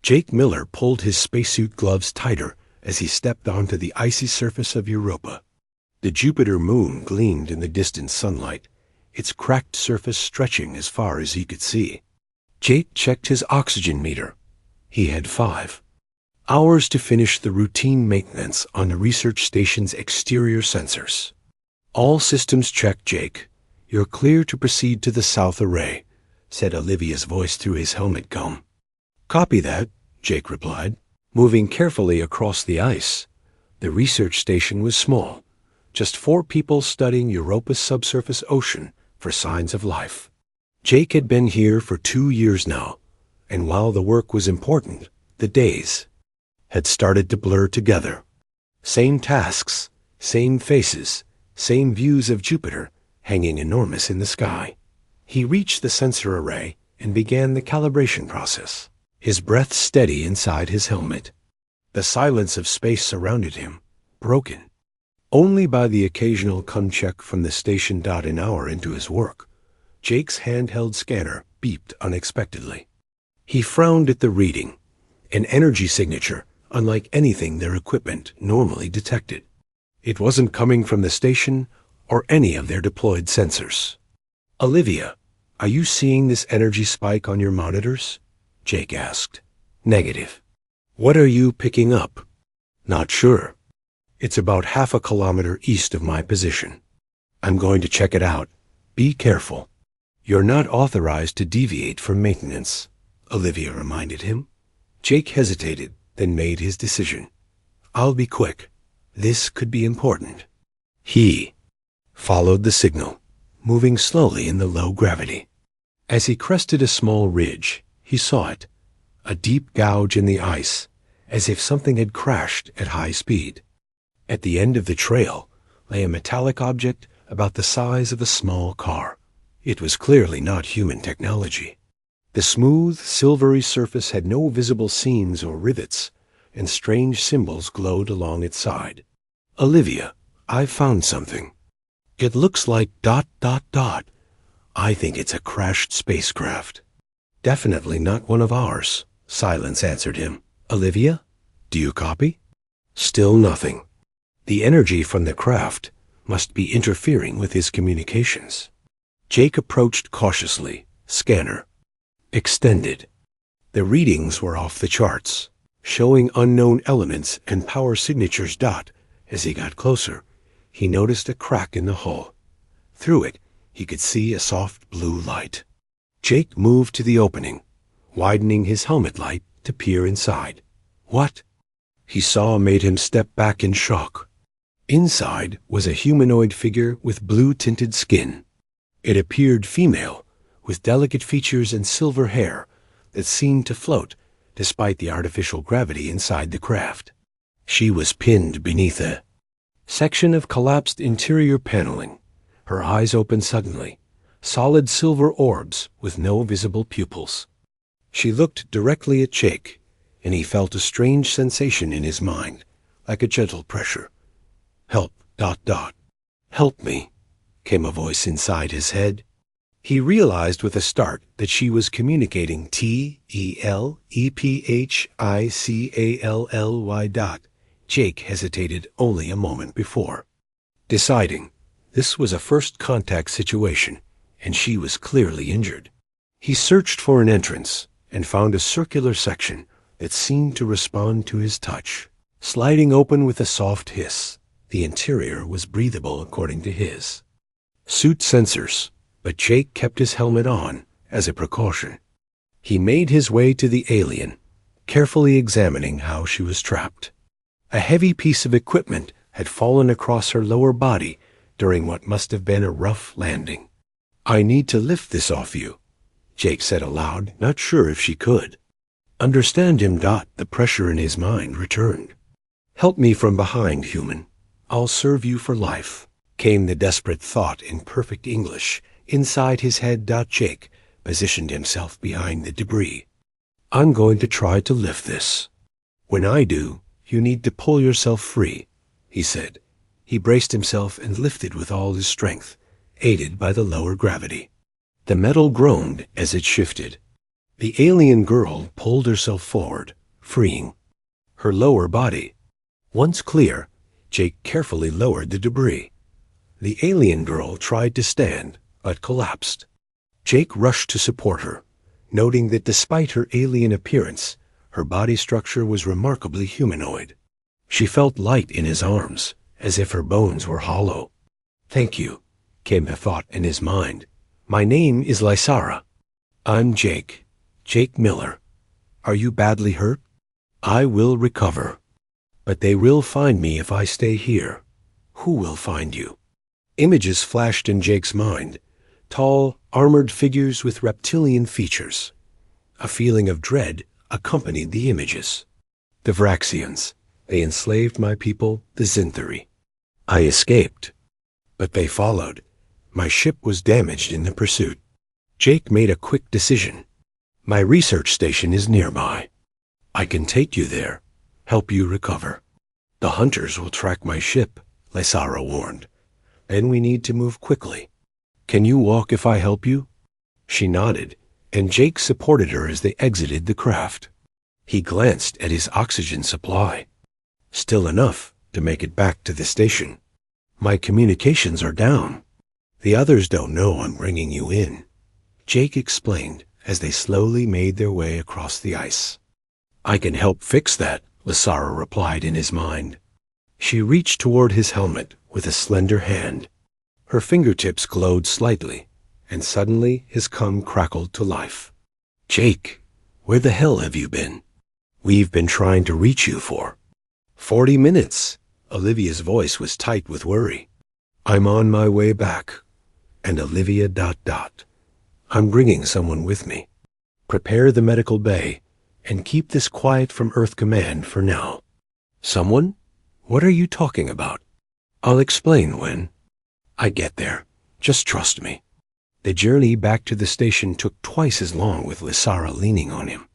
Jake Miller pulled his spacesuit gloves tighter as he stepped onto the icy surface of Europa. The Jupiter moon gleamed in the distant sunlight, its cracked surface stretching as far as he could see. Jake checked his oxygen meter. He had 5 hours to finish the routine maintenance on the research station's exterior sensors. All systems checked, Jake. You're clear to proceed to the south array, said Olivia's voice through his helmet gum. Copy that, Jake replied, moving carefully across the ice. The research station was small, just 4 people studying Europa's subsurface ocean for signs of life. Jake had been here for 2 years now, and while the work was important, the days had started to blur together. Same tasks, same faces, same views of Jupiter hanging enormous in the sky. He reached the sensor array and began the calibration process, his breath steady inside his helmet. The silence of space surrounded him, broken only by the occasional cum check from the station. An hour into his work, Jake's handheld scanner beeped unexpectedly. He frowned at the reading, an energy signature unlike anything their equipment normally detected. It wasn't coming from the station or any of their deployed sensors. Olivia, are you seeing this energy spike on your monitors? Jake asked. Negative. What are you picking up? Not sure. It's about half a kilometer east of my position. I'm going to check it out. Be careful. You're not authorized to deviate from maintenance, Olivia reminded him. Jake hesitated, then made his decision. I'll be quick. This could be important. He followed the signal, moving slowly in the low gravity. As he crested a small ridge, he saw it, a deep gouge in the ice, as if something had crashed at high speed. At the end of the trail lay a metallic object about the size of a small car. It was clearly not human technology. The smooth, silvery surface had no visible seams or rivets, and strange symbols glowed along its side. Olivia, I've found something. It looks like ... I think it's a crashed spacecraft. Definitely not one of ours, Silence answered him. Olivia, do you copy? Still nothing. The energy from the craft must be interfering with his communications. Jake approached cautiously, scanner extended. The readings were off the charts, showing unknown elements and power signatures. As he got closer, he noticed a crack in the hull. Through it, he could see a soft blue light. Jake moved to the opening, widening his helmet light to peer inside. What he saw made him step back in shock. Inside was a humanoid figure with blue-tinted skin. It appeared female, with delicate features and silver hair that seemed to float despite the artificial gravity inside the craft. She was pinned beneath a section of collapsed interior paneling, her eyes open suddenly, solid silver orbs with no visible pupils. She looked directly at Jake, and he felt a strange sensation in his mind, like a gentle pressure. Help, ... Help me, came a voice inside his head. He realized with a start that she was communicating TELEPHICALLY. Jake hesitated only a moment before, deciding this was a first contact situation, and she was clearly injured. He searched for an entrance and found a circular section that seemed to respond to his touch. Sliding open with a soft hiss, the interior was breathable according to his suit sensors, but Jake kept his helmet on as a precaution. He made his way to the alien, carefully examining how she was trapped. A heavy piece of equipment had fallen across her lower body during what must have been a rough landing. I need to lift this off you, Jake said aloud, not sure if she could. Understand him. The pressure in his mind returned. Help me from behind, human. I'll serve you for life, came the desperate thought in perfect English inside his head. Jake positioned himself behind the debris. I'm going to try to lift this. When I do, you need to pull yourself free, he said. He braced himself and lifted with all his strength, aided by the lower gravity. The metal groaned as it shifted. The alien girl pulled herself forward, freeing her lower body. Once clear, Jake carefully lowered the debris. The alien girl tried to stand, but collapsed. Jake rushed to support her, noting that despite her alien appearance, her body structure was remarkably humanoid. She felt light in his arms, as if her bones were hollow. "Thank you," came the thought in his mind. "My name is Lysara. I'm Jake Miller. Are you badly hurt? I will recover. But they will find me if I stay here. Who will find you?" Images flashed in Jake's mind. Tall, armored figures with reptilian features. A feeling of dread accompanied the images. The Vraxians. They enslaved my people, the Zinthari. I escaped, but they followed. My ship was damaged in the pursuit. Jake made a quick decision. My research station is nearby. I can take you there, help you recover. The hunters will track my ship, Lysara warned. Then we need to move quickly. Can you walk if I help you? She nodded, and Jake supported her as they exited the craft. He glanced at his oxygen supply. Still enough to make it back to the station. My communications are down. The others don't know I'm bringing you in, Jake explained as they slowly made their way across the ice. I can help fix that, Lysara replied in his mind. She reached toward his helmet with a slender hand. Her fingertips glowed slightly, and suddenly his cum crackled to life. Jake, where the hell have you been? We've been trying to reach you for 40 minutes. Olivia's voice was tight with worry. I'm on my way back. And Olivia ... I'm bringing someone with me. Prepare the medical bay and keep this quiet from Earth Command for now. Someone? What are you talking about? I'll explain when I get there. Just trust me. The journey back to the station took twice as long with Lysara leaning on him.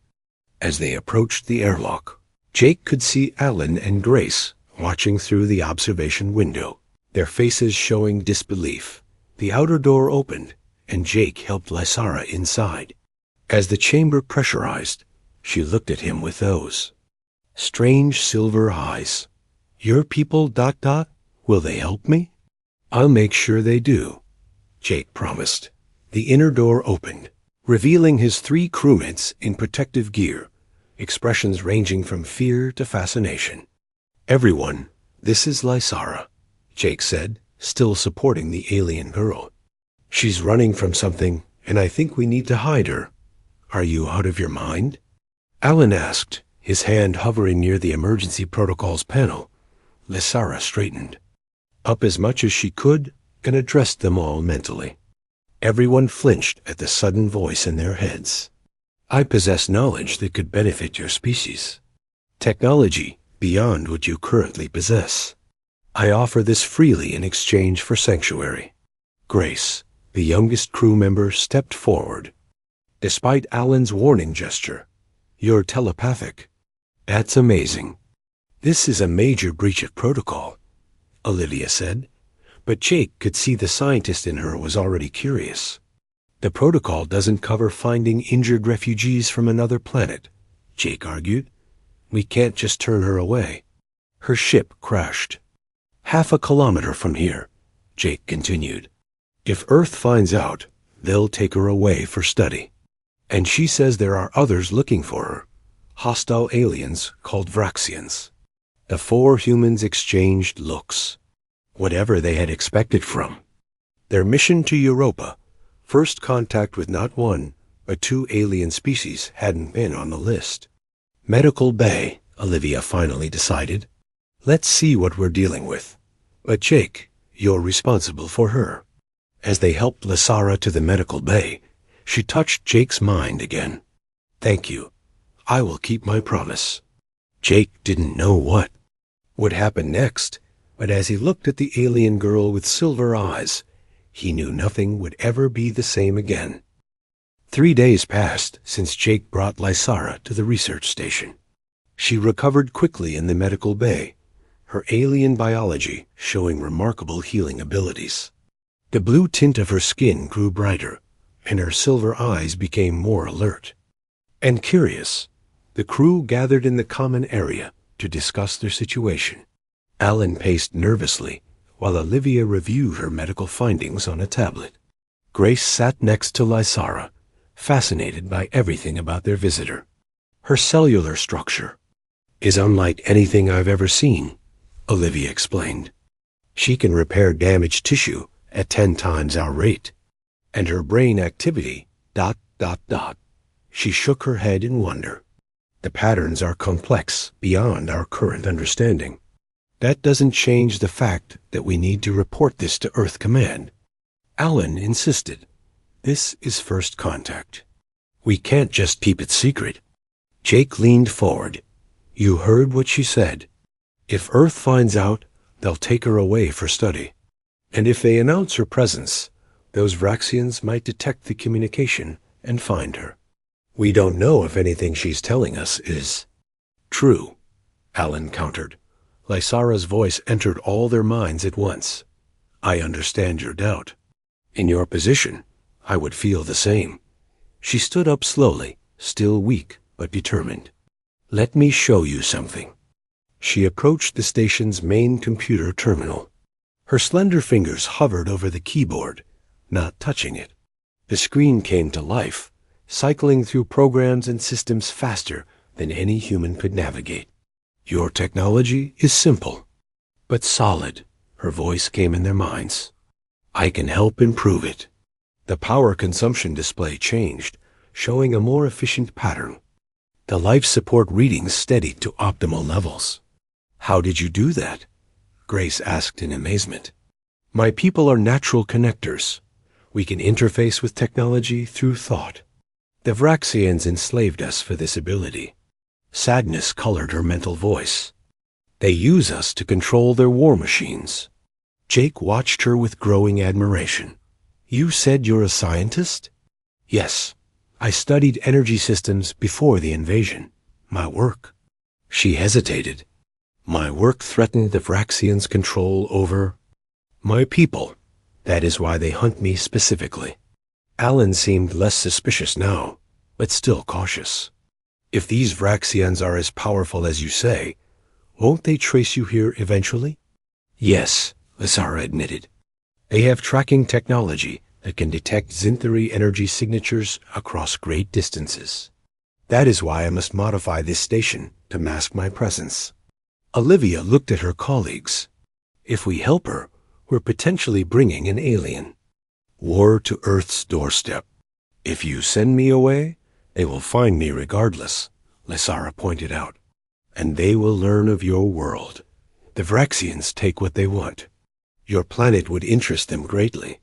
As they approached the airlock, Jake could see Alan and Grace watching through the observation window, their faces showing disbelief. The outer door opened, and Jake helped Lysara inside. As the chamber pressurized, she looked at him with those strange silver eyes. Your people ... Will they help me? I'll make sure they do, Jake promised. The inner door opened, revealing his 3 crewmates in protective gear, expressions ranging from fear to fascination. Everyone, this is Lysara, Jake said, still supporting the alien girl. She's running from something, and I think we need to hide her. Are you out of your mind? Alan asked, his hand hovering near the emergency protocols panel. Lysara straightened up as much as she could and addressed them all mentally. Everyone flinched at the sudden voice in their heads. I possess knowledge that could benefit your species. Technology beyond what you currently possess. I offer this freely in exchange for sanctuary. Grace, the youngest crew member, stepped forward. Despite Alan's warning gesture, you're telepathic. That's amazing. This is a major breach of protocol, Olivia said, but Jake could see the scientist in her was already curious. The protocol doesn't cover finding injured refugees from another planet, Jake argued. We can't just turn her away. Her ship crashed. 1/2 kilometer from here, Jake continued. If Earth finds out, they'll take her away for study. And she says there are others looking for her, hostile aliens called Vraxians. The 4 humans exchanged looks, whatever they had expected from their mission to Europa. First contact with not 1, but 2 alien species hadn't been on the list. Medical bay, Olivia finally decided. Let's see what we're dealing with. But Jake, you're responsible for her. As they helped Lysara to the medical bay, she touched Jake's mind again. Thank you. I will keep my promise. Jake didn't know what would happen next, but as he looked at the alien girl with silver eyes, he knew nothing would ever be the same again. 3 days passed since Jake brought Lysara to the research station. She recovered quickly in the medical bay, her alien biology showing remarkable healing abilities. The blue tint of her skin grew brighter, and her silver eyes became more alert. and curious, the crew gathered in the common area to discuss their situation. Alan paced nervously while Olivia reviewed her medical findings on a tablet. Grace sat next to Lysara, fascinated by everything about their visitor. Her cellular structure is unlike anything I've ever seen, Olivia explained. She can repair damaged tissue at 10 times our rate. And her brain activity, ... She shook her head in wonder. The patterns are complex beyond our current understanding. That doesn't change the fact that we need to report this to Earth Command. Alan insisted. This is first contact. We can't just keep it secret. Jake leaned forward. You heard what she said. If Earth finds out, they'll take her away for study. And if they announce her presence, those Vraxians might detect the communication and find her. We don't know if anything she's telling us is true, Alan countered. Lysara's voice entered all their minds at once. I understand your doubt. In your position, I would feel the same. She stood up slowly, still weak but determined. Let me show you something. She approached the station's main computer terminal. Her slender fingers hovered over the keyboard, not touching it. The screen came to life, cycling through programs and systems faster than any human could navigate. Your technology is simple, but solid, her voice came in their minds. I can help improve it. The power consumption display changed, showing a more efficient pattern. The life support readings steadied to optimal levels. How did you do that? Grace asked in amazement. My people are natural connectors. We can interface with technology through thought. The Vraxians enslaved us for this ability. Sadness colored her mental voice. They use us to control their war machines. Jake watched her with growing admiration. You said you're a scientist? Yes. I studied energy systems before the invasion. My work. She hesitated. My work threatened the Vraxians' control over my people. That is why they hunt me specifically. Alan seemed less suspicious now, but still cautious. If these Vraxians are as powerful as you say, won't they trace you here eventually? Yes, Lysara admitted. They have tracking technology that can detect Zinthari energy signatures across great distances. That is why I must modify this station to mask my presence. Olivia looked at her colleagues. If we help her, we're potentially bringing an alien. War to Earth's doorstep. If you send me away, they will find me regardless, Lysara pointed out. And they will learn of your world. The Vraxians take what they want. Your planet would interest them greatly.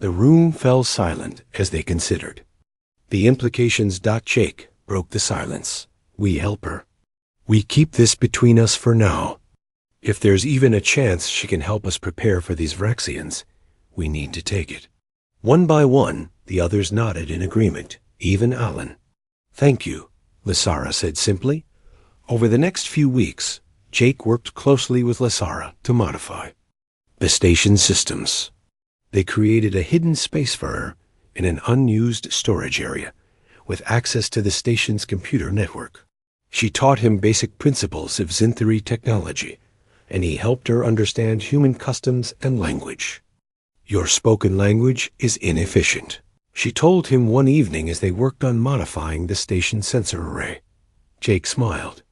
The room fell silent as they considered. The implications. Jake broke the silence. We help her. We keep this between us for now. If there's even a chance she can help us prepare for these Vraxians, we need to take it. One by one, the others nodded in agreement, even Alan. Thank you, Lysara said simply. Over the next few weeks, Jake worked closely with Lysara to modify the station systems. They created a hidden space for her in an unused storage area with access to the station's computer network. She taught him basic principles of Zinthari technology, and he helped her understand human customs and language. Your spoken language is inefficient, she told him one evening as they worked on modifying the station sensor array. Jake smiled.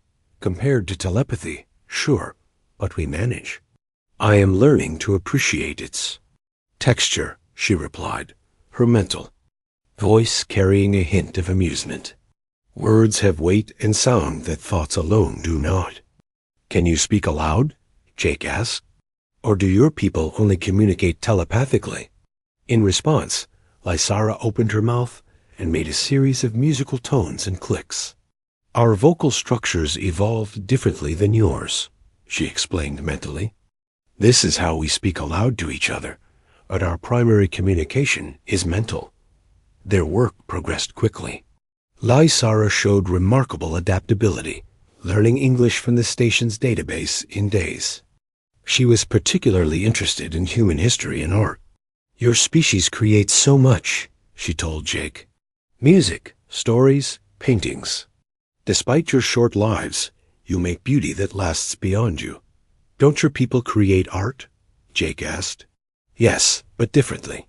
Compared to telepathy, sure, but we manage. I am learning to appreciate its texture, she replied, her mental voice carrying a hint of amusement. Words have weight and sound that thoughts alone do not. Can you speak aloud? Jake asked. Or do your people only communicate telepathically? In response, Lysara opened her mouth and made a series of musical tones and clicks. Our vocal structures evolved differently than yours, she explained mentally. This is how we speak aloud to each other, but our primary communication is mental. Their work progressed quickly. Lysara showed remarkable adaptability, learning English from the station's database in days. She was particularly interested in human history and art. Your species creates so much, she told Jake. Music, stories, paintings. Despite your short lives, you make beauty that lasts beyond you. Don't your people create art? Jake asked. Yes, but differently.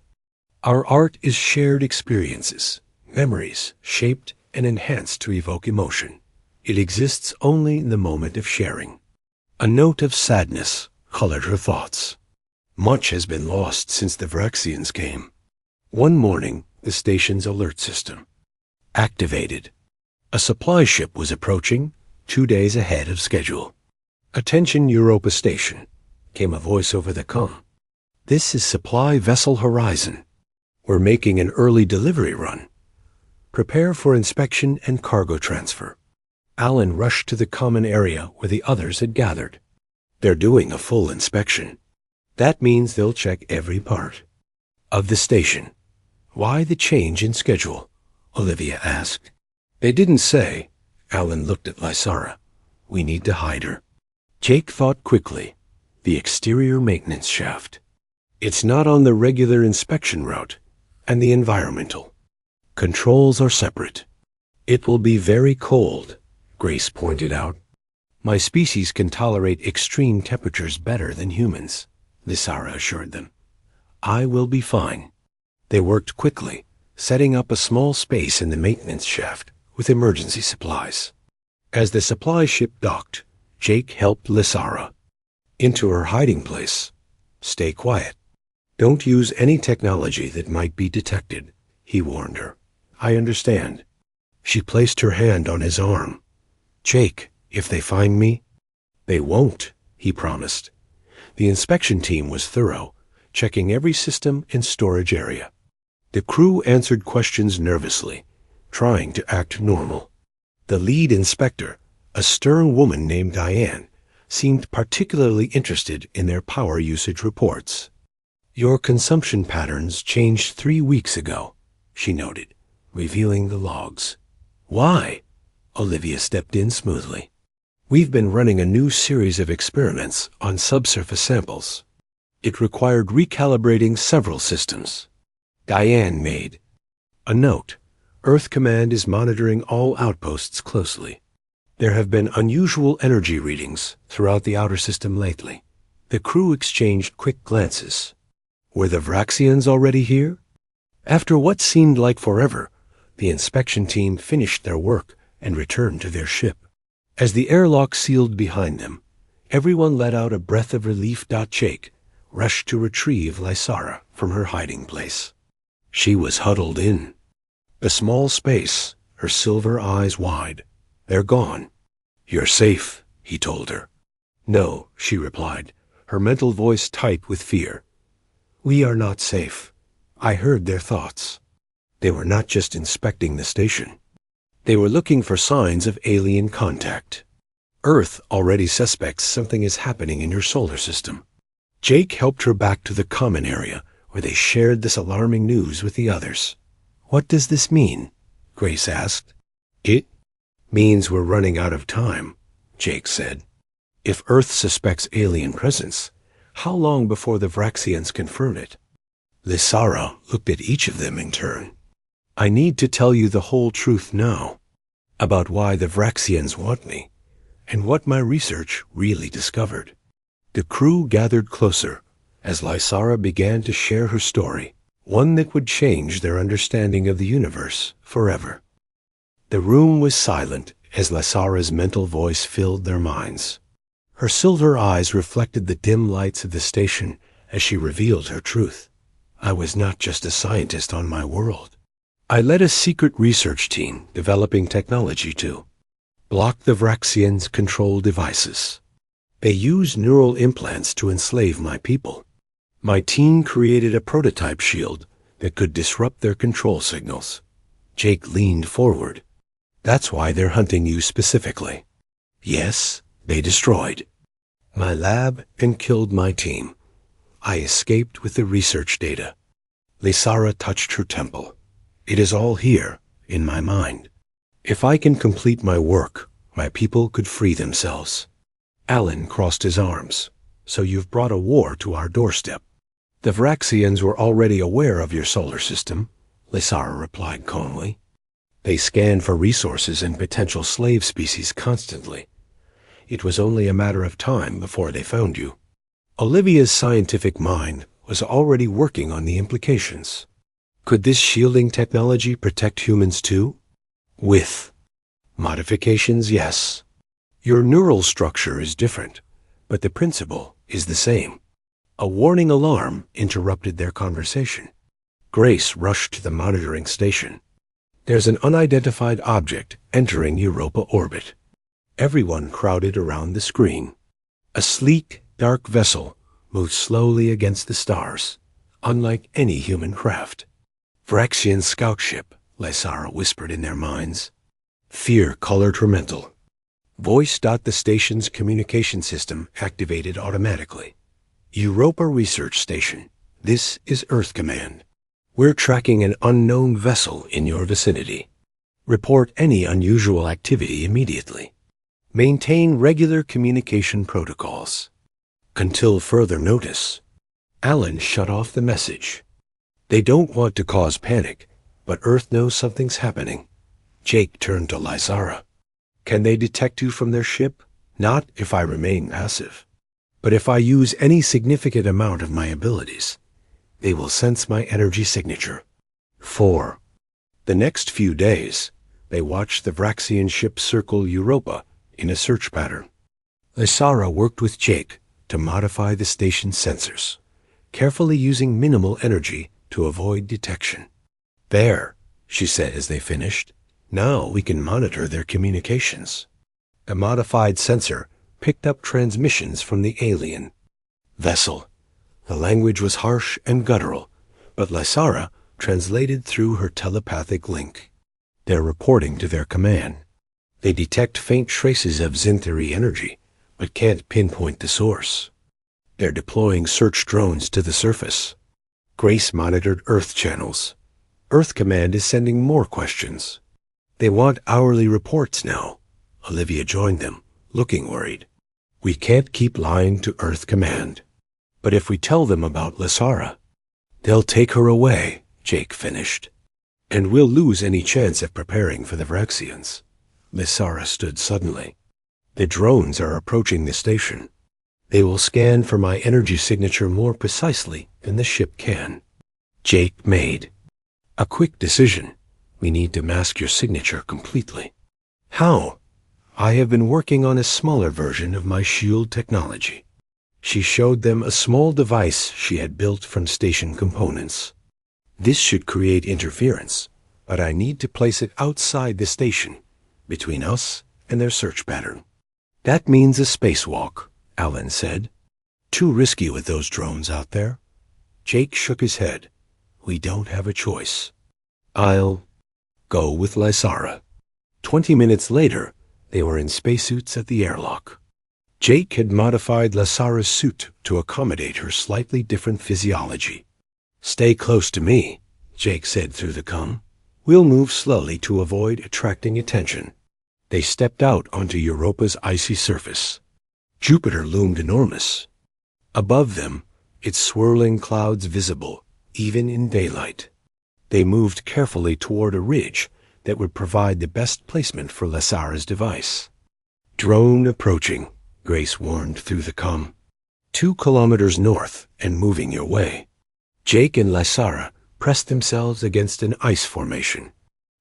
Our art is shared experiences, memories shaped and enhanced to evoke emotion. It exists only in the moment of sharing. A note of sadness colored her thoughts. Much has been lost since the Vraxians came. One morning, the station's alert system activated. A supply ship was approaching, 2 days ahead of schedule. "Attention Europa Station," came a voice over the comm. "This is Supply Vessel Horizon. We're making an early delivery run. Prepare for inspection and cargo transfer." Alan rushed to the common area where the others had gathered. "They're doing a full inspection. That means they'll check every part of the station." "Why the change in schedule?" Olivia asked. "They didn't say." Alan looked at Lysara. "We need to hide her." Jake thought quickly. The exterior maintenance shaft. It's not on the regular inspection route, and the environmental controls are separate. "It will be very cold," Grace pointed out. "My species can tolerate extreme temperatures better than humans," Lysara assured them. "I will be fine." They worked quickly, setting up a small space in the maintenance shaft with emergency supplies. As the supply ship docked, Jake helped Lysara into her hiding place. "Stay quiet. Don't use any technology that might be detected," he warned her. "I understand." She placed her hand on his arm. "Jake, if they find me—" "They won't," he promised. The inspection team was thorough, checking every system and storage area. The crew answered questions nervously, trying to act normal. The lead inspector, a stern woman named Diane, seemed particularly interested in their power usage reports. "Your consumption patterns changed 3 weeks ago," she noted, revealing the logs. "Why?" Olivia stepped in smoothly. "We've been running a new series of experiments on subsurface samples. It required recalibrating several systems." Diane made a note. "Earth Command is monitoring all outposts closely. There have been unusual energy readings throughout the outer system lately." The crew exchanged quick glances. Were the Vraxians already here? After what seemed like forever, the inspection team finished their work and returned to their ship. As the airlock sealed behind them, everyone let out a breath of relief. Jake rushed to retrieve Lysara from her hiding place. She was huddled in a small space, her silver eyes wide. "They're gone." "You're safe," he told her. "No," she replied, her mental voice tight with fear. "We are not safe. I heard their thoughts. They were not just inspecting the station. They were looking for signs of alien contact. Earth already suspects something is happening in your solar system." Jake helped her back to the common area, where they shared this alarming news with the others. "What does this mean?" Grace asked. "It means we're running out of time," Jake said. "If Earth suspects alien presence, how long before the Vraxians confirm it?" Lysara looked at each of them in turn. "I need to tell you the whole truth now, about why the Vraxians want me, and what my research really discovered." The crew gathered closer as Lysara began to share her story, one that would change their understanding of the universe forever. The room was silent as Lysara's mental voice filled their minds. Her silver eyes reflected the dim lights of the station as she revealed her truth. "I was not just a scientist on my world. I led a secret research team developing technology to block the Vraxians' control devices. They used neural implants to enslave my people. My team created a prototype shield that could disrupt their control signals." Jake leaned forward. "That's why they're hunting you specifically." "Yes, they destroyed my lab and killed my team. I escaped with the research data." Lysara touched her temple. "It is all here, in my mind. If I can complete my work, my people could free themselves." Alan crossed his arms. "So you've brought a war to our doorstep." "The Vraxians were already aware of your solar system," Lysara replied calmly. They scanned for resources and potential slave species constantly. It was only a matter of time before they found you. Olivia's scientific mind was already working on the implications. Could this shielding technology protect humans too? With modifications, yes. Your neural structure is different, but the principle is the same. A warning alarm interrupted their conversation. Grace rushed to the monitoring station. There's an unidentified object entering Europa orbit. Everyone crowded around the screen. A sleek, dark vessel moved slowly against the stars, unlike any human craft. Vraxian scout ship, Lysara whispered in their minds. Fear colored her mental. Voice. The station's communication system activated automatically. Europa Research Station. This is Earth Command. We're tracking an unknown vessel in your vicinity. Report any unusual activity immediately. Maintain regular communication protocols. Until further notice. Alan shut off the message. They don't want to cause panic, but Earth knows something's happening. Jake turned to Lysara. Can they detect you from their ship? Not if I remain passive. But if I use any significant amount of my abilities, they will sense my energy signature. 4. The next few days, they watched the Vraxian ship circle Europa in a search pattern. Lysara worked with Jake to modify the station's sensors, carefully using minimal energy to avoid detection. There, she said as they finished. Now we can monitor their communications. A modified sensor picked up transmissions from the alien vessel. The language was harsh and guttural, but Lysara translated through her telepathic link. They're reporting to their command. They detect faint traces of Xanthari energy, but can't pinpoint the source. They're deploying search drones to the surface. Grace monitored Earth channels. Earth Command is sending more questions. They want hourly reports now. Olivia joined them, looking worried. We can't keep lying to Earth Command. But if we tell them about Lysara, they'll take her away, Jake finished. And we'll lose any chance of preparing for the Vraxians. Lysara stood suddenly. The drones are approaching the station. They will scan for my energy signature more precisely than the ship can. Jake made a quick decision. We need to mask your signature completely. How? I have been working on a smaller version of my shield technology. She showed them a small device she had built from station components. This should create interference, but I need to place it outside the station, between us and their search pattern. That means a spacewalk, Alan said. Too risky with those drones out there. Jake shook his head. We don't have a choice. I'll go with Lysara. 20 minutes later, they were in spacesuits at the airlock. Jake had modified Lysara's suit to accommodate her slightly different physiology. Stay close to me, Jake said through the comm. We'll move slowly to avoid attracting attention. They stepped out onto Europa's icy surface. Jupiter loomed enormous. Above them, its swirling clouds visible, even in daylight. They moved carefully toward a ridge that would provide the best placement for Lysara's device. Drone approaching, Grace warned through the comm. 2 kilometers north and moving your way. Jake and Lysara pressed themselves against an ice formation.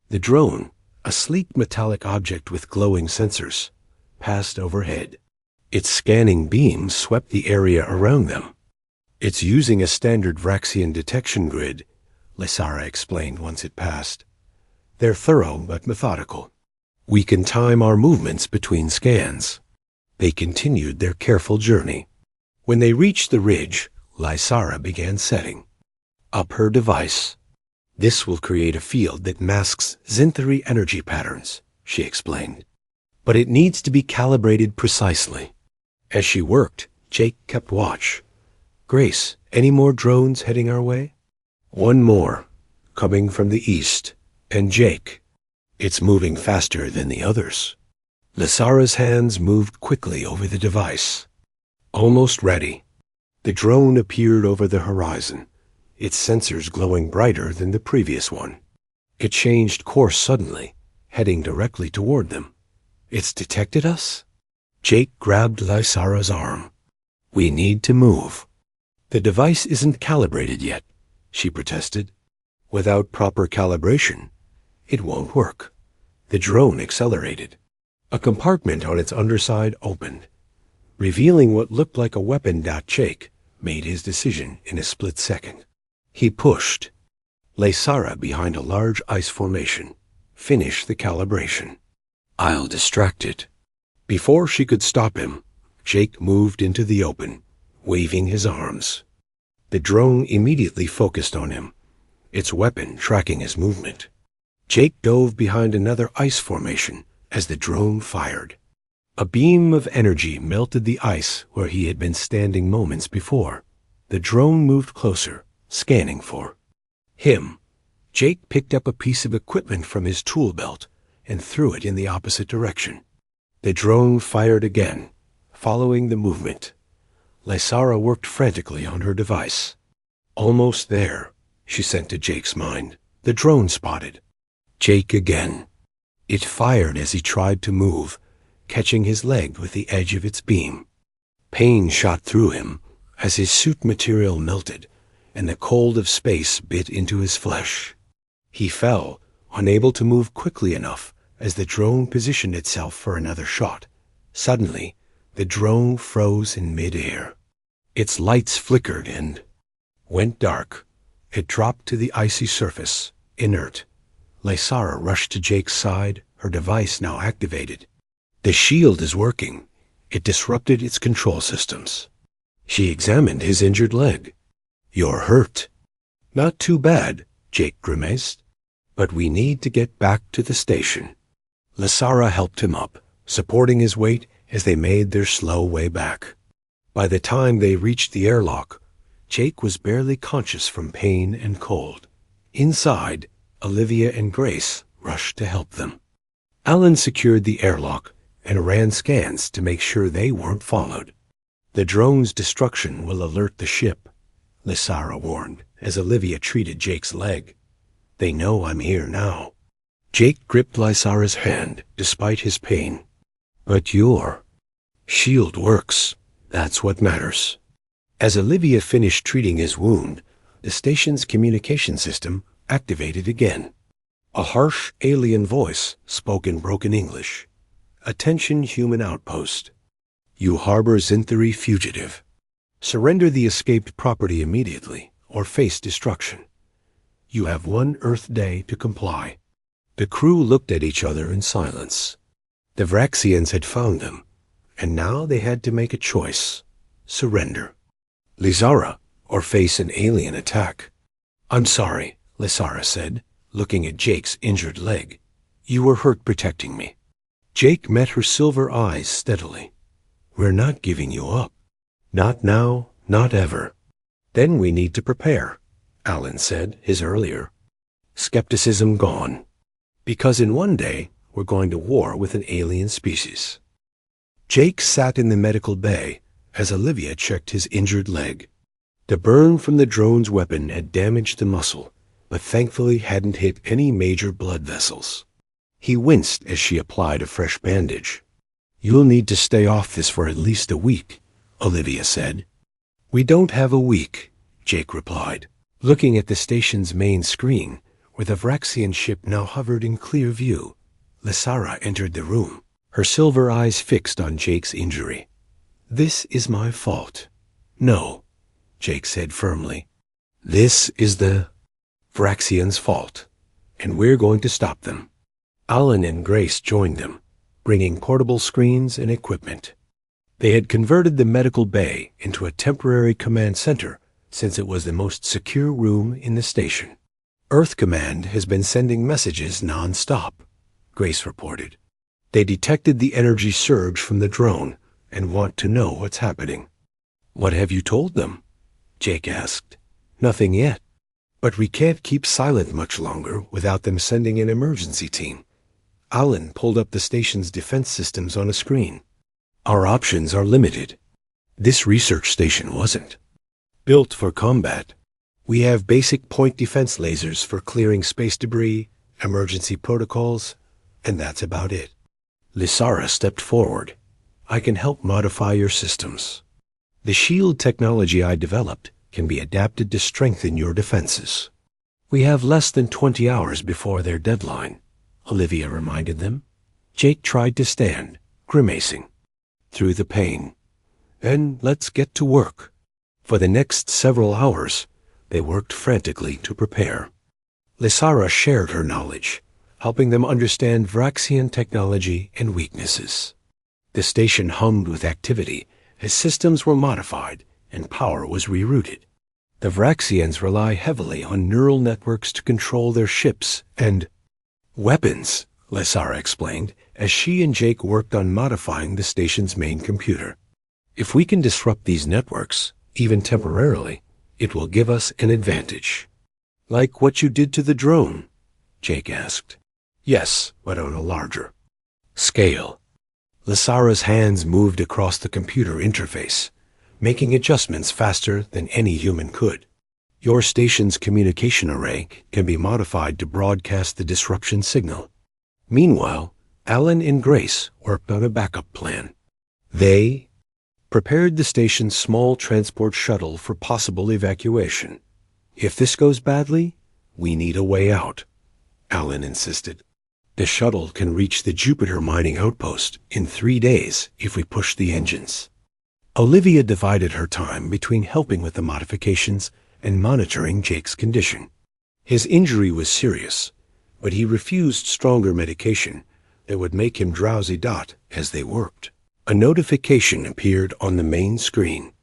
The drone, a sleek metallic object with glowing sensors, passed overhead. Its scanning beams swept the area around them. It's using a standard Vraxian detection grid, Lysara explained once it passed. They're thorough but methodical. We can time our movements between scans. They continued their careful journey. When they reached the ridge, Lysara began setting up her device. This will create a field that masks Xanthari energy patterns, she explained. But it needs to be calibrated precisely. As she worked, Jake kept watch. Grace, any more drones heading our way? One more, coming from the east. And Jake, it's moving faster than the others. Lysara's hands moved quickly over the device. Almost ready. The drone appeared over the horizon, its sensors glowing brighter than the previous one. It changed course suddenly, heading directly toward them. It's detected us? Jake grabbed Lysara's arm. We need to move. The device isn't calibrated yet, she protested. Without proper calibration, it won't work. The drone accelerated. A compartment on its underside opened, revealing what looked like a weapon. Jake made his decision in a split second. He pushed. Lysara, behind a large ice formation, finished the calibration. I'll distract it. Before she could stop him, Jake moved into the open, waving his arms. The drone immediately focused on him, its weapon tracking his movement. Jake dove behind another ice formation as the drone fired. A beam of energy melted the ice where he had been standing moments before. The drone moved closer, scanning for him. Jake picked up a piece of equipment from his tool belt and threw it in the opposite direction. The drone fired again, following the movement. Lysara worked frantically on her device. Almost there, she sent to Jake's mind. The drone spotted. Jake again. It fired as he tried to move, catching his leg with the edge of its beam. Pain shot through him as his suit material melted and the cold of space bit into his flesh. He fell, unable to move quickly enough as the drone positioned itself for another shot. Suddenly, the drone froze in mid-air. Its lights flickered and went dark. It dropped to the icy surface, inert. Lysara rushed to Jake's side, her device now activated. The shield is working. It disrupted its control systems. She examined his injured leg. You're hurt. Not too bad, Jake grimaced. But we need to get back to the station. Lysara helped him up, supporting his weight as they made their slow way back. By the time they reached the airlock, Jake was barely conscious from pain and cold. Inside, Olivia and Grace rushed to help them. Alan secured the airlock and ran scans to make sure they weren't followed. The drone's destruction will alert the ship, Lysara warned as Olivia treated Jake's leg. They know I'm here now. Jake gripped Lysara's hand despite his pain. But your shield works. That's what matters. As Olivia finished treating his wound, the station's communication system activated again. A harsh alien voice spoke in broken English. Attention human outpost. You harbor Zinthari fugitive. Surrender the escaped property immediately or face destruction. You have 1 Earth day to comply. The crew looked at each other in silence. The Vraxians had found them, and now they had to make a choice. Surrender. Lysara, or face an alien attack. I'm sorry, Lysara said, looking at Jake's injured leg. You were hurt protecting me. Jake met her silver eyes steadily. We're not giving you up. Not now, not ever. Then we need to prepare, Alan said, his earlier skepticism gone. Because in 1 day, we're going to war with an alien species. Jake sat in the medical bay as Olivia checked his injured leg. The burn from the drone's weapon had damaged the muscle, but thankfully hadn't hit any major blood vessels. He winced as she applied a fresh bandage. You'll need to stay off this for at least a week, Olivia said. We don't have a week, Jake replied, looking at the station's main screen, where the Vraxian ship now hovered in clear view. Lysara entered the room, her silver eyes fixed on Jake's injury. This is my fault. No, Jake said firmly. This is the Vraxians' fault, and we're going to stop them. Alan and Grace joined them, bringing portable screens and equipment. They had converted the medical bay into a temporary command center since it was the most secure room in the station. Earth Command has been sending messages non-stop, Grace reported. They detected the energy surge from the drone and want to know what's happening. What have you told them? Jake asked. Nothing yet. But we can't keep silent much longer without them sending an emergency team. Alan pulled up the station's defense systems on a screen. Our options are limited. This research station wasn't built for combat. We have basic point defense lasers for clearing space debris, emergency protocols, and that's about it. Lysara stepped forward. I can help modify your systems. The shield technology I developed can be adapted to strengthen your defenses. We have less than 20 hours before their deadline, Olivia reminded them. Jake tried to stand, grimacing through the pain. And let's get to work. For the next several hours, they worked frantically to prepare. Lysara shared her knowledge, helping them understand Vraxian technology and weaknesses. The station hummed with activity as systems were modified and power was rerouted. The Vraxians rely heavily on neural networks to control their ships and weapons, Lysara explained, as she and Jake worked on modifying the station's main computer. If we can disrupt these networks, even temporarily, it will give us an advantage. Like what you did to the drone? Jake asked. Yes, but on a larger scale. Lysara's hands moved across the computer interface, making adjustments faster than any human could. Your station's communication array can be modified to broadcast the disruption signal. Meanwhile, Alan and Grace worked on a backup plan. They prepared the station's small transport shuttle for possible evacuation. If this goes badly, we need a way out, Alan insisted. The shuttle can reach the Jupiter mining outpost in 3 days if we push the engines. Olivia divided her time between helping with the modifications and monitoring Jake's condition. His injury was serious, but he refused stronger medication that would make him drowsy. As they worked, a notification appeared on the main screen.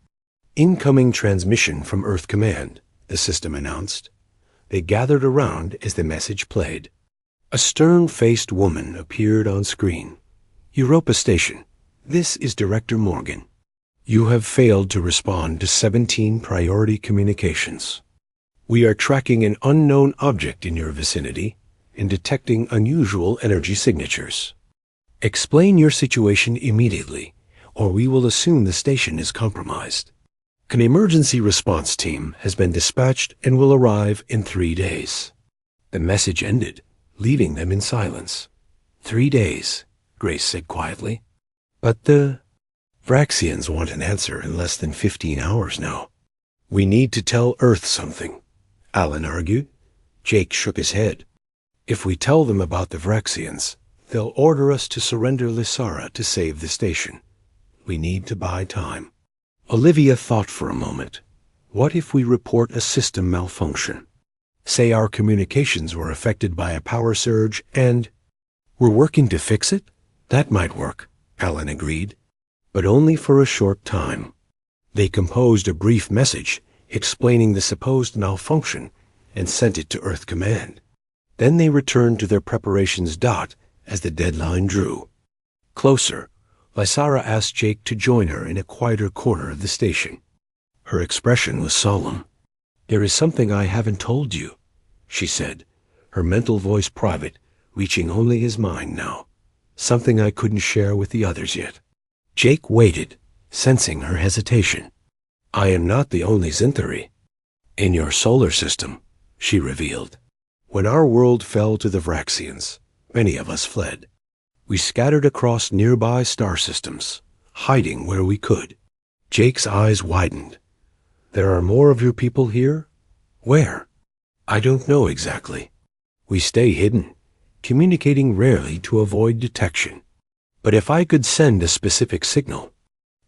Incoming transmission from Earth Command, the system announced. They gathered around as the message played. A stern-faced woman appeared on screen. Europa Station, this is Director Morgan. You have failed to respond to 17 priority communications. We are tracking an unknown object in your vicinity and detecting unusual energy signatures. Explain your situation immediately, or we will assume the station is compromised. An emergency response team has been dispatched and will arrive in 3 days. The message ended, leaving them in silence. 3 days, Grace said quietly. But the Vraxians want an answer in less than 15 hours now. We need to tell Earth something, Alan argued. Jake shook his head. If we tell them about the Vraxians, they'll order us to surrender Lysara to save the station. We need to buy time. Olivia thought for a moment. What if we report a system malfunction? Say our communications were affected by a power surge and we're working to fix it? That might work, Alan agreed, but only for a short time. They composed a brief message explaining the supposed malfunction and sent it to Earth Command. Then they returned to their preparations. As the deadline drew closer, Lysara asked Jake to join her in a quieter corner of the station. Her expression was solemn. There is something I haven't told you, she said, her mental voice private, reaching only his mind now. Something I couldn't share with the others yet. Jake waited, sensing her hesitation. I am not the only Zinthari. In your solar system, she revealed. When our world fell to the Vraxians, many of us fled. We scattered across nearby star systems, hiding where we could. Jake's eyes widened. There are more of your people here? Where? I don't know exactly. We stay hidden, communicating rarely to avoid detection. But if I could send a specific signal,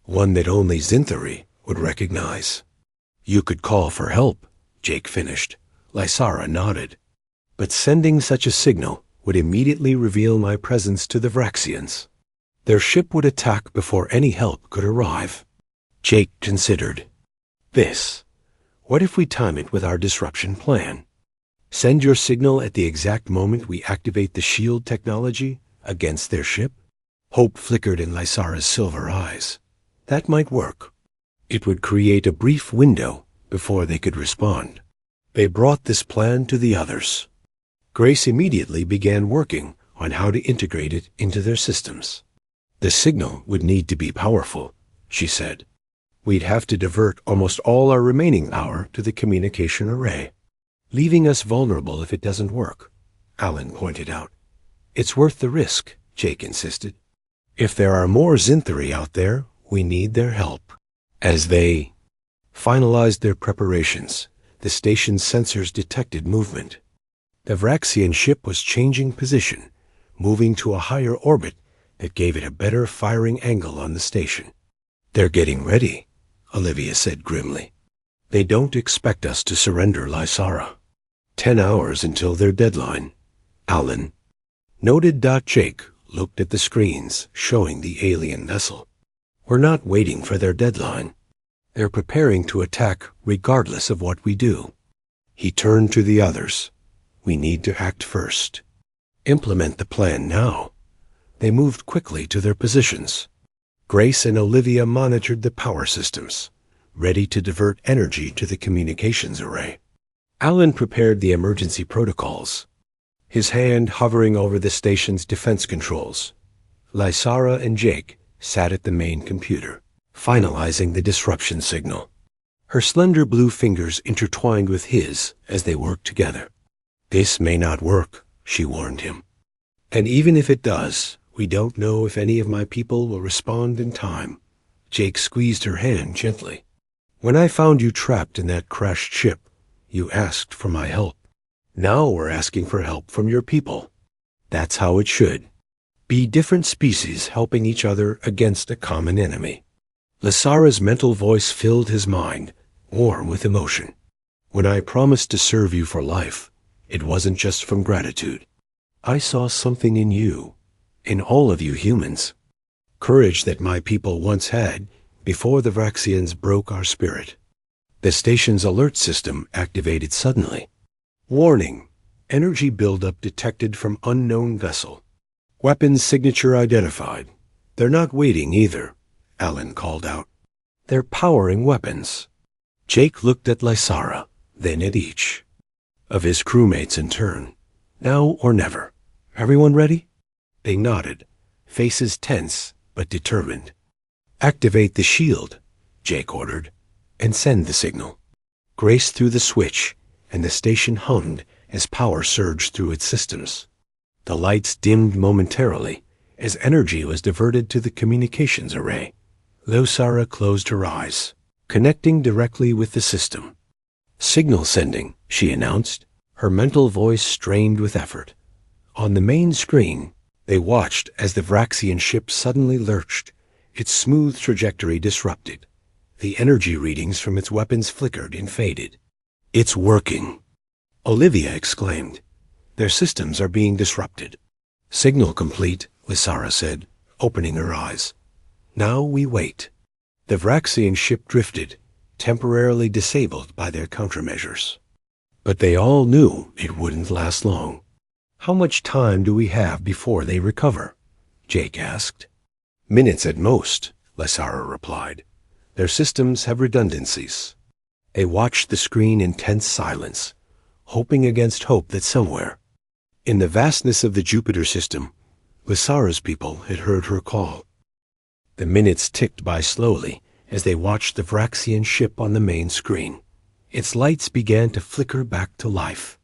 one that only Zinthari would recognize. You could call for help, Jake finished. Lysara nodded. But sending such a signal would immediately reveal my presence to the Vraxians. Their ship would attack before any help could arrive. Jake considered. What if we time it with our disruption plan? Send your signal at the exact moment we activate the shield technology against their ship? Hope flickered in Lysara's silver eyes. That might work. It would create a brief window before they could respond. They brought this plan to the others. Grace immediately began working on how to integrate it into their systems. The signal would need to be powerful, she said. We'd have to divert almost all our remaining power to the communication array, leaving us vulnerable if it doesn't work, Alan pointed out. It's worth the risk, Jake insisted. If there are more Zinthari out there, we need their help. As they finalized their preparations, the station's sensors detected movement. The Vraxian ship was changing position, moving to a higher orbit that gave it a better firing angle on the station. They're getting ready, Olivia said grimly. They don't expect us to surrender Lysara. 10 hours until their deadline. Alan noted. Jake looked at the screens showing the alien vessel. We're not waiting for their deadline. They're preparing to attack regardless of what we do. He turned to the others. We need to act first. Implement the plan now. They moved quickly to their positions. Grace and Olivia monitored the power systems, ready to divert energy to the communications array. Alan prepared the emergency protocols, his hand hovering over the station's defense controls. Lysara and Jake sat at the main computer, finalizing the disruption signal. Her slender blue fingers intertwined with his as they worked together. This may not work, she warned him. And even if it does, we don't know if any of my people will respond in time. Jake squeezed her hand gently. When I found you trapped in that crashed ship, you asked for my help. Now we're asking for help from your people. That's how it should. Be different species helping each other against a common enemy. Lysara's mental voice filled his mind, warm with emotion. When I promised to serve you for life, it wasn't just from gratitude. I saw something in you, in all of you humans. Courage that my people once had before the Vraxians broke our spirit. The station's alert system activated suddenly. Warning, energy buildup detected from unknown vessel. Weapons signature identified. They're not waiting either, Alan called out. They're powering weapons. Jake looked at Lysara, then at each of his crewmates in turn. Now or never. Everyone ready? They nodded, faces tense but determined. Activate the shield, Jake ordered, and send the signal. Grace threw the switch, and the station hummed as power surged through its systems. The lights dimmed momentarily as energy was diverted to the communications array. Lysara closed her eyes, connecting directly with the system. Signal sending, she announced, her mental voice strained with effort. On the main screen, they watched as the Vraxian ship suddenly lurched, its smooth trajectory disrupted. The energy readings from its weapons flickered and faded. It's working, Olivia exclaimed. Their systems are being disrupted. Signal complete, Lysara said, opening her eyes. Now we wait. The Vraxian ship drifted, temporarily disabled by their countermeasures. But they all knew it wouldn't last long. How much time do we have before they recover? Jake asked. Minutes at most, Lysara replied. Their systems have redundancies. They watched the screen in tense silence, hoping against hope that somewhere, in the vastness of the Jupiter system, Lysara's people had heard her call. The minutes ticked by slowly as they watched the Vraxian ship on the main screen. Its lights began to flicker back to life.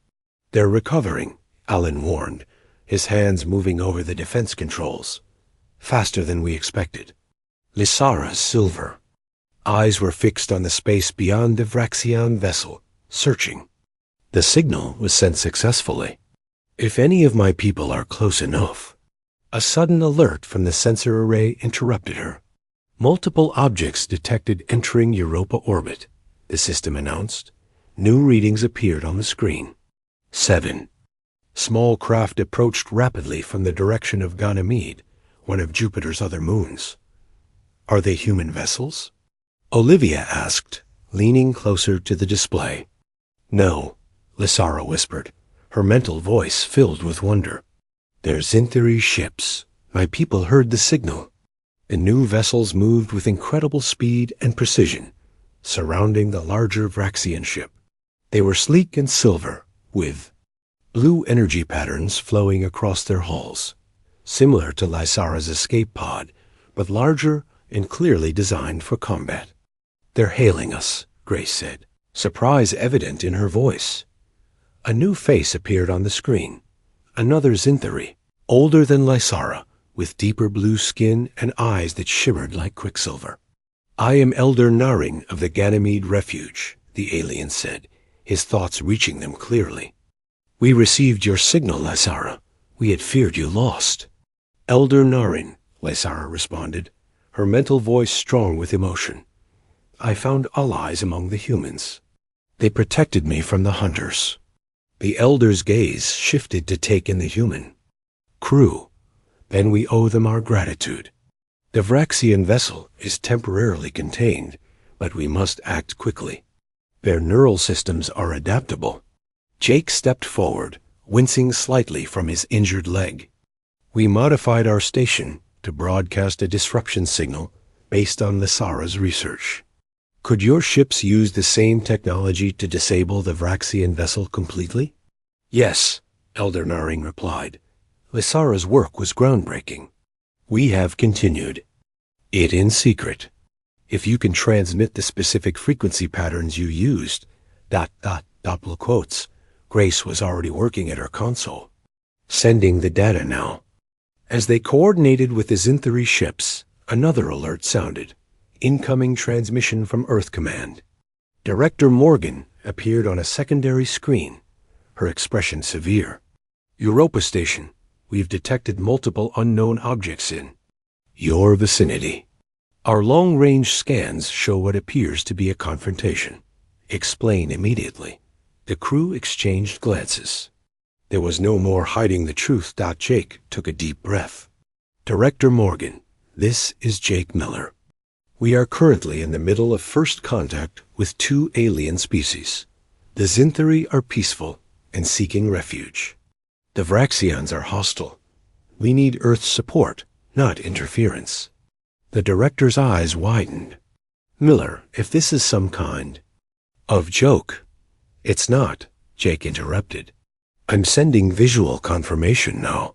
They're recovering, Alan warned, his hands moving over the defense controls. Faster than we expected. Lysara's silver eyes were fixed on the space beyond the Vraxian vessel, searching. The signal was sent successfully. If any of my people are close enough. A sudden alert from the sensor array interrupted her. Multiple objects detected entering Europa orbit, the system announced. New readings appeared on the screen. 7. Small craft approached rapidly from the direction of Ganymede, one of Jupiter's other moons. Are they human vessels? Olivia asked, leaning closer to the display. No, Lysara whispered, her mental voice filled with wonder. They're Zinthari ships. My people heard the signal. The new vessels moved with incredible speed and precision, surrounding the larger Vraxian ship. They were sleek and silver, with blue energy patterns flowing across their hulls, similar to Lysara's escape pod, but larger and clearly designed for combat. They're hailing us, Grace said, surprise evident in her voice. A new face appeared on the screen. Another Zinthari, older than Lysara, with deeper blue skin and eyes that shimmered like quicksilver. "I am Elder Naring of the Ganymede Refuge," the alien said, his thoughts reaching them clearly. "We received your signal, Lysara. We had feared you lost." "Elder Naring," Lysara responded, her mental voice strong with emotion. "I found allies among the humans. They protected me from the hunters." The Elder's gaze shifted to take in the human. "Crew, then we owe them our gratitude. The Vraxian vessel is temporarily contained, but we must act quickly. Their neural systems are adaptable." Jake stepped forward, wincing slightly from his injured leg. "We modified our station to broadcast a disruption signal based on Lysara's research. Could your ships use the same technology to disable the Vraxian vessel completely?" "Yes," Elder Naring replied. "Lysara's work was groundbreaking. We have continued it in secret. If you can transmit the specific frequency patterns you used, double quotes, Grace was already working at her console, sending the data now." As they coordinated with the Zinthari ships, another alert sounded. Incoming transmission from Earth Command. Director Morgan appeared on a secondary screen, her expression severe. "Europa Station, we've detected multiple unknown objects in your vicinity. Our long-range scans show what appears to be a confrontation. Explain immediately." The crew exchanged glances. There was no more hiding the truth. Jake took a deep breath. "Director Morgan, this is Jake Miller. We are currently in the middle of first contact with two alien species. The Zinthari are peaceful and seeking refuge. The Vraxians are hostile. We need Earth's support, not interference." The director's eyes widened. "Miller, if this is some kind of joke—" "It's not," Jake interrupted. "I'm sending visual confirmation now."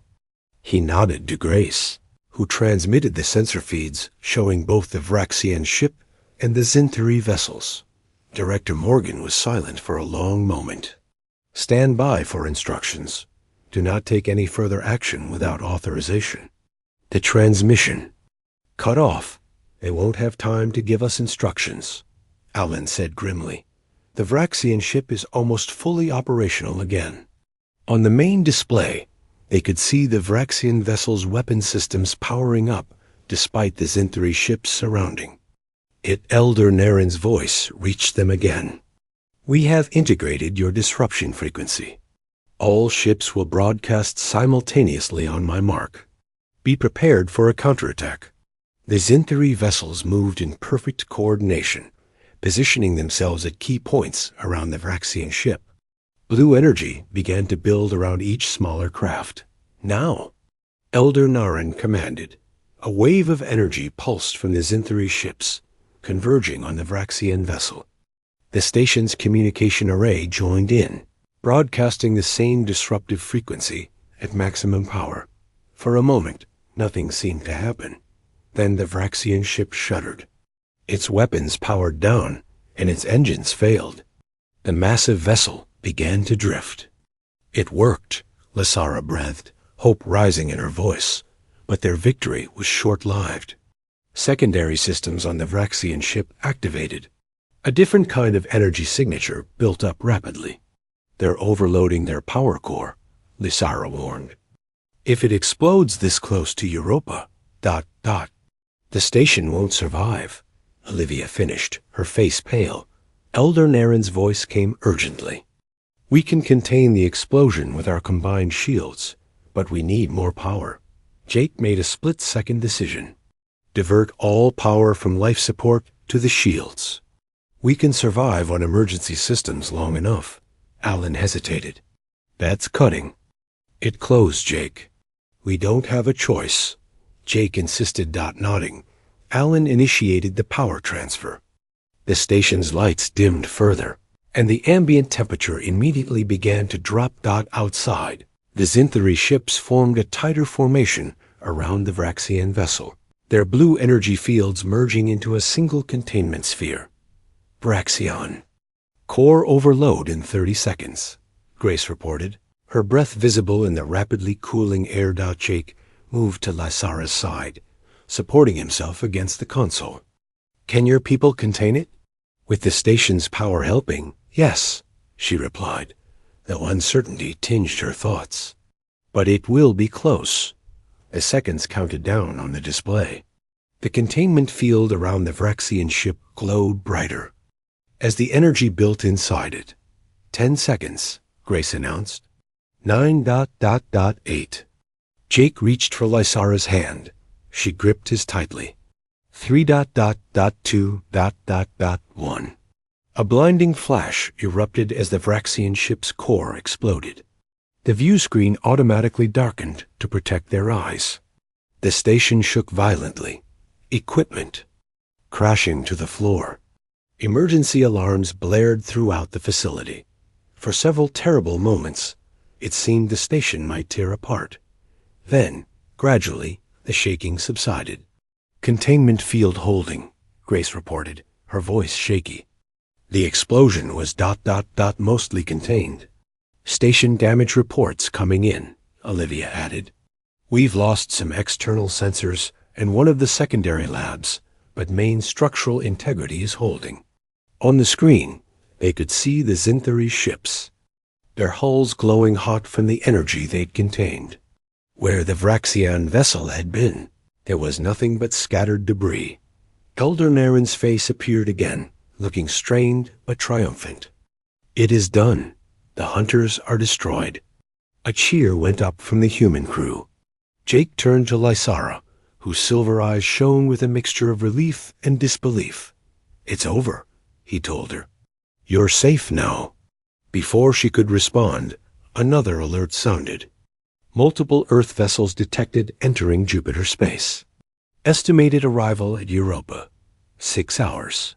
He nodded to Grace, who transmitted the sensor feeds showing both the Vraxian ship and the Zinthari vessels. Director Morgan was silent for a long moment. "Stand by for instructions. Do not take any further action without authorization. The transmission cut off. They won't have time to give us instructions," Alan said grimly. The Vraxian ship is almost fully operational again. On the main display, they could see the Vraxian vessel's weapon systems powering up despite the Zinthari ships surrounding it. Elder Naren's voice reached them again. "We have integrated your disruption frequency. All ships will broadcast simultaneously on my mark. Be prepared for a counterattack." The Zinthari vessels moved in perfect coordination, positioning themselves at key points around the Vraxian ship. Blue energy began to build around each smaller craft. "Now," Elder Naren commanded. A wave of energy pulsed from the Zinthari ships, converging on the Vraxian vessel. The station's communication array joined in, broadcasting the same disruptive frequency at maximum power. For a moment, nothing seemed to happen. Then the Vraxian ship shuddered. Its weapons powered down, and its engines failed. The massive vessel began to drift. "It worked," Lysara breathed, hope rising in her voice. But their victory was short-lived. Secondary systems on the Vraxian ship activated. A different kind of energy signature built up rapidly. "They're overloading their power core," Lysara warned. "If it explodes this close to Europa, the station won't survive," Olivia finished, her face pale. Elder Naren's voice came urgently. "We can contain the explosion with our combined shields, but we need more power." Jake made a split-second decision. "Divert all power from life support to the shields. We can survive on emergency systems long enough." Alan hesitated. "That's cutting." "It closed, Jake. We don't have a choice." Jake insisted, nodding. Alan initiated the power transfer. The station's lights dimmed further, and the ambient temperature immediately began to drop. Outside, the Zinthari ships formed a tighter formation around the Vraxian vessel, their blue energy fields merging into a single containment sphere. "Vraxian. Core overload in 30 seconds, Grace reported. Her breath visible in the rapidly cooling air. Jake moved to Lysara's side, supporting himself against the console. "Can your people contain it?" "With the station's power helping, yes," she replied, though uncertainty tinged her thoughts. "But it will be close." As seconds counted down on the display, the containment field around the Vraxian ship glowed brighter as the energy built inside it. 10 seconds, Grace announced. 9.8. Jake reached for Lysara's hand. She gripped his tightly. 3.2.1. A blinding flash erupted as the Vraxian ship's core exploded. The view screen automatically darkened to protect their eyes. The station shook violently, equipment crashing to the floor. Emergency alarms blared throughout the facility. For several terrible moments, it seemed the station might tear apart. Then, gradually, the shaking subsided. "Containment field holding," Grace reported, her voice shaky. "The explosion was mostly contained." "Station damage reports coming in," Olivia added. "We've lost some external sensors and one of the secondary labs, but main structural integrity is holding." On the screen, they could see the Zinthari ships, their hulls glowing hot from the energy they'd contained. Where the Vraxian vessel had been, there was nothing but scattered debris. Elder Naren's face appeared again, looking strained but triumphant. "It is done. The hunters are destroyed." A cheer went up from the human crew. Jake turned to Lysara, whose silver eyes shone with a mixture of relief and disbelief. "It's over," he told her. "You're safe now." Before she could respond, another alert sounded. Multiple Earth vessels detected entering Jupiter space. Estimated arrival at Europa, 6 hours.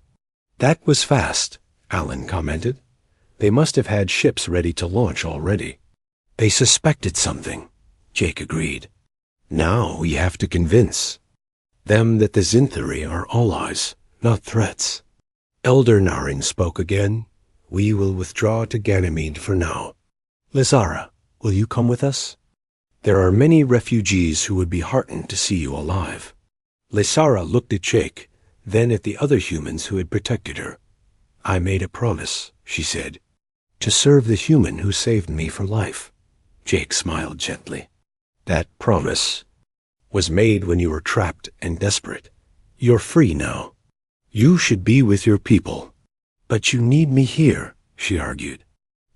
"That was fast," Alan commented. "They must have had ships ready to launch already." "They suspected something," Jake agreed. "Now we have to convince them that the Zinthari are allies, not threats." Elder Naren spoke again. "We will withdraw to Ganymede for now. Lysara, will you come with us? There are many refugees who would be heartened to see you alive." Lysara looked at Jake, then at the other humans who had protected her. "I made a promise," she said, "to serve the human who saved me from life." Jake smiled gently. "That promise was made when you were trapped and desperate. You're free now. You should be with your people." "But you need me here," she argued.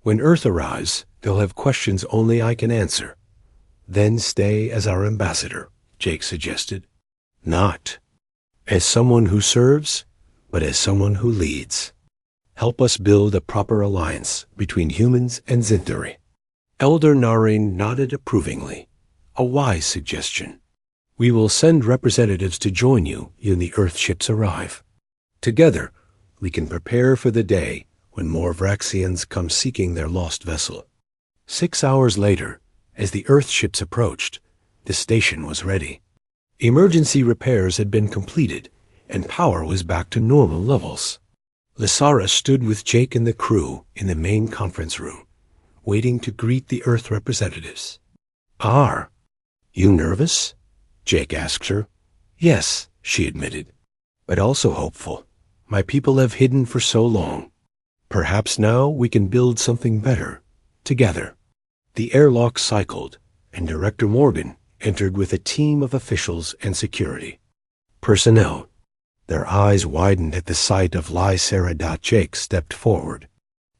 "When Earth arrives, they'll have questions only I can answer." "Then stay as our ambassador," Jake suggested. "Not as someone who serves, but as someone who leads. Help us build a proper alliance between humans and Zinthari." Elder Naren nodded approvingly. "A wise suggestion. We will send representatives to join you when the Earth ships arrive. Together, we can prepare for the day when more Vraxians come seeking their lost vessel." 6 hours later, as the Earth ships approached, the station was ready. Emergency repairs had been completed, and power was back to normal levels. Lysara stood with Jake and the crew in the main conference room, waiting to greet the Earth representatives. "Are you nervous?" Jake asked her. "Yes," she admitted, "but also hopeful. My people have hidden for so long. Perhaps now we can build something better, together." The airlock cycled, and Director Morgan entered with a team of officials and security. Personnel. Their eyes widened at the sight of Lysara. Jake stepped forward.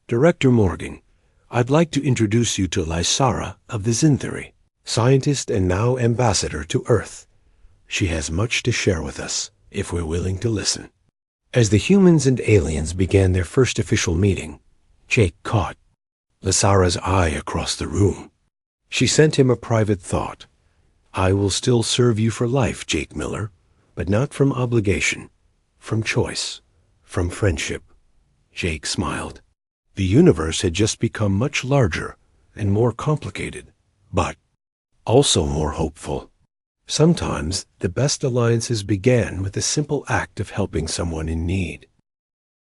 "Director Morgan, I'd like to introduce you to Lysara of the Zinthari, scientist and now ambassador to Earth. She has much to share with us, if we're willing to listen." As the humans and aliens began their first official meeting, Jake caught Lysara's eye across the room. She sent him a private thought. "I will still serve you for life, Jake Miller, but not from obligation, from choice, from friendship." Jake smiled. The universe had just become much larger and more complicated, but also more hopeful. Sometimes the best alliances began with the simple act of helping someone in need.